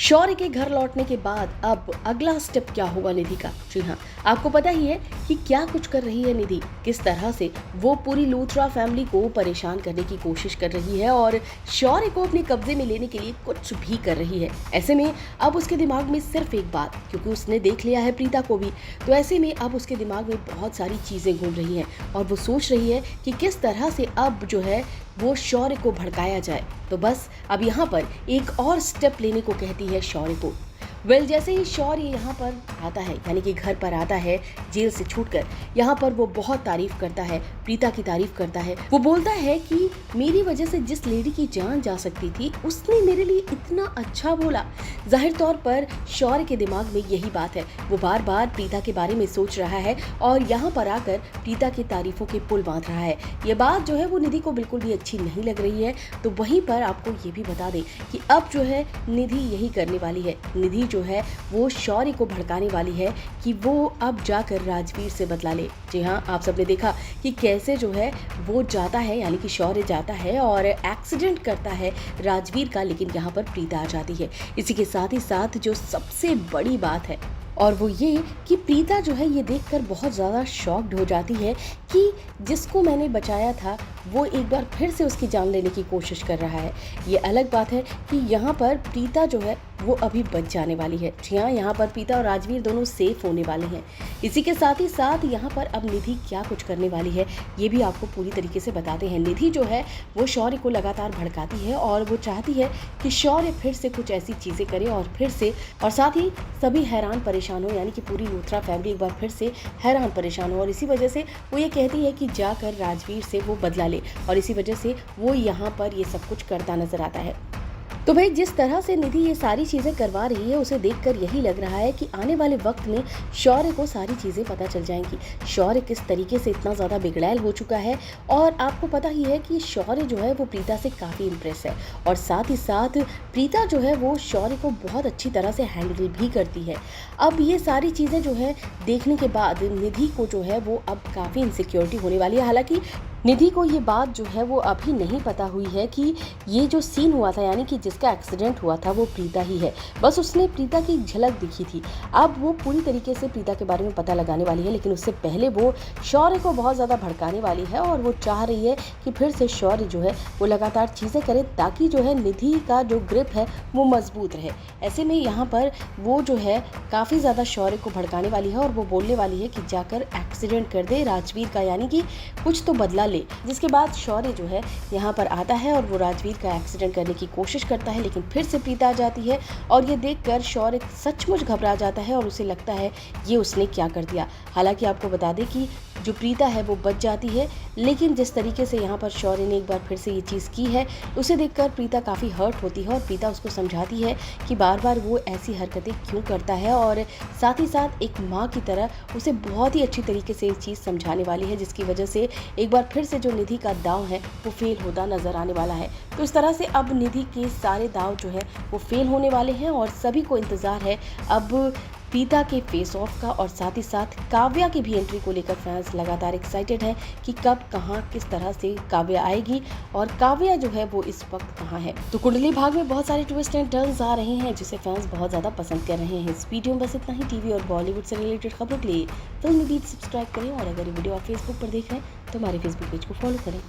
शौर्य के घर लौटने के बाद अब अगला स्टेप क्या होगा निधि का। जी हाँ, आपको पता ही है कि क्या कुछ कर रही है निधि, किस तरह से वो पूरी लूथरा फैमिली को परेशान करने की कोशिश कर रही है और शौर्य को अपने कब्जे में लेने के लिए कुछ भी कर रही है। ऐसे में अब उसके दिमाग में सिर्फ एक बात, क्योंकि उसने देख लिया है प्रीता को भी, तो ऐसे में अब उसके दिमाग में बहुत सारी चीजें घूम रही हैं और वो सोच रही है कि किस तरह से अब जो है वो शौर्य को भड़काया जाए। तो बस अब यहाँ पर एक और स्टेप लेने को कहती है शौर्य को। जैसे ही शौर्य यहाँ पर आता है, यानी कि घर पर आता है जेल से छूटकर, यहाँ पर वो बहुत तारीफ करता है, प्रीता की तारीफ करता है। वो बोलता है कि मेरी वजह से जिस लेडी की जान जा सकती थी उसने मेरे लिए इतना अच्छा बोला। जाहिर तौर पर शौर्य के दिमाग में यही बात है, वो बार बार प्रीता के बारे में सोच रहा है और यहाँ पर आकर प्रीता की तारीफों के पुल बांध रहा है। ये बात जो है वो निधि को बिल्कुल भी अच्छी नहीं लग रही है। तो वहीं पर आपको ये भी बता दें कि अब जो है निधि यही करने वाली है। निधि जो है वो शौर्य को भड़काने वाली है कि वो अब जाकर राजवीर से बदला ले। जी हाँ, आप सबने देखा कि कैसे जो है वो जाता है, यानी कि शौर्य जाता है और एक्सीडेंट करता है राजवीर का, लेकिन यहाँ पर प्रीता आ जाती है। इसी के साथ ही साथ जो सबसे बड़ी बात है और वो ये कि प्रीता जो है ये देखकर बहुत ज़्यादा शॉक्ड हो जाती है कि जिसको मैंने बचाया था वो एक बार फिर से उसकी जान लेने की कोशिश कर रहा है। ये अलग बात है कि यहाँ पर प्रीता जो है वो अभी बच जाने वाली है। जी हाँ, यहाँ पर प्रीता और राजवीर दोनों सेफ होने वाले हैं। इसी के साथ ही साथ यहाँ पर अब निधि क्या कुछ करने वाली है ये भी आपको पूरी तरीके से बताते हैं। निधि जो है वो शौर्य को लगातार भड़काती है और वो चाहती है कि शौर्य फिर से कुछ ऐसी चीज़ें करे और फिर से, और साथ ही सभी हैरान परेशान हो, यानी कि पूरी लूथरा फैमिली एक बार फिर से हैरान परेशान हो। और इसी वजह से वो ये कहती है कि जाकर राजवीर से वो बदला ले, और इसी वजह से वो यहाँ पर ये सब कुछ करता नजर आता है। तो भाई जिस तरह से निधि ये सारी चीज़ें करवा रही है उसे देखकर यही लग रहा है कि आने वाले वक्त में शौर्य को सारी चीज़ें पता चल जाएंगी। शौर्य किस तरीके से इतना ज़्यादा बिगड़ैल हो चुका है, और आपको पता ही है कि शौर्य जो है वो प्रीता से काफ़ी इम्प्रेस है, और साथ ही साथ प्रीता जो है वो शौर्य को बहुत अच्छी तरह से हैंडल भी करती है। अब ये सारी चीज़ें जो है देखने के बाद निधि को जो है वो अब काफ़ी इनसिक्योरिटी होने वाली है। हालांकि निधि को ये बात जो है वो अभी नहीं पता हुई है कि ये जो सीन हुआ था, यानी कि जिसका एक्सीडेंट हुआ था वो प्रीता ही है। बस उसने प्रीता की झलक दिखी थी। अब वो पूरी तरीके से प्रीता के बारे में पता लगाने वाली है, लेकिन उससे पहले वो शौर्य को बहुत ज़्यादा भड़काने वाली है और वो चाह रही है कि फिर से शौर्य जो है वो लगातार चीज़ें करे ताकि जो है निधि का जो ग्रिप है वो मजबूत रहे। ऐसे में यहाँ पर वो जो है काफ़ी ज़्यादा शौर्य को भड़काने वाली है और वो बोलने वाली है कि जाकर एक्सीडेंट कर दे राजवीर का, यानी कि कुछ तो बदला ले। जिसके बाद शौर्य जो है यहाँ पर आता है और वो राजवीर का एक्सीडेंट करने की कोशिश करता है, लेकिन फिर से प्रीता आ जाती है और ये देखकर शौर्य सचमुच घबरा जाता है और उसे लगता है ये उसने क्या कर दिया। हालांकि आपको बता दें कि जो प्रीता है वो बच जाती है, लेकिन जिस तरीके से यहाँ पर शौर्य ने एक बार फिर से ये चीज़ की है उसे देखकर प्रीता काफ़ी हर्ट होती है और प्रीता उसको समझाती है कि बार बार वो ऐसी हरकतें क्यों करता है, और साथ ही साथ एक माँ की तरह उसे बहुत ही अच्छी तरीके से ये चीज़ समझाने वाली है, जिसकी वजह से एक बार फिर से जो निधि का दाव है वो फेल होता नजर आने वाला है। तो इस तरह से अब निधि के सारे दाव जो है वो फेल होने वाले हैं और सभी को इंतज़ार है अब प्रीता के फेस ऑफ का, और साथ ही साथ काव्या की भी एंट्री को लेकर फैंस लगातार एक्साइटेड हैं कि कब कहां किस तरह से काव्या आएगी और काव्या जो है वो इस वक्त कहां है। तो कुंडली भाग में बहुत सारे ट्विस्ट एंड टर्न्स आ रहे हैं जिसे फैंस बहुत ज़्यादा पसंद कर रहे हैं। इस वीडियो में बस इतना ही। टीवी और बॉलीवुड से रिलेटेड खबरों के लिए फिल्मी बीट सब्सक्राइब करें, और अगर ये वीडियो आप फेसबुक पर देख रहे हैं तो हमारे फेसबुक पेज को फॉलो करें।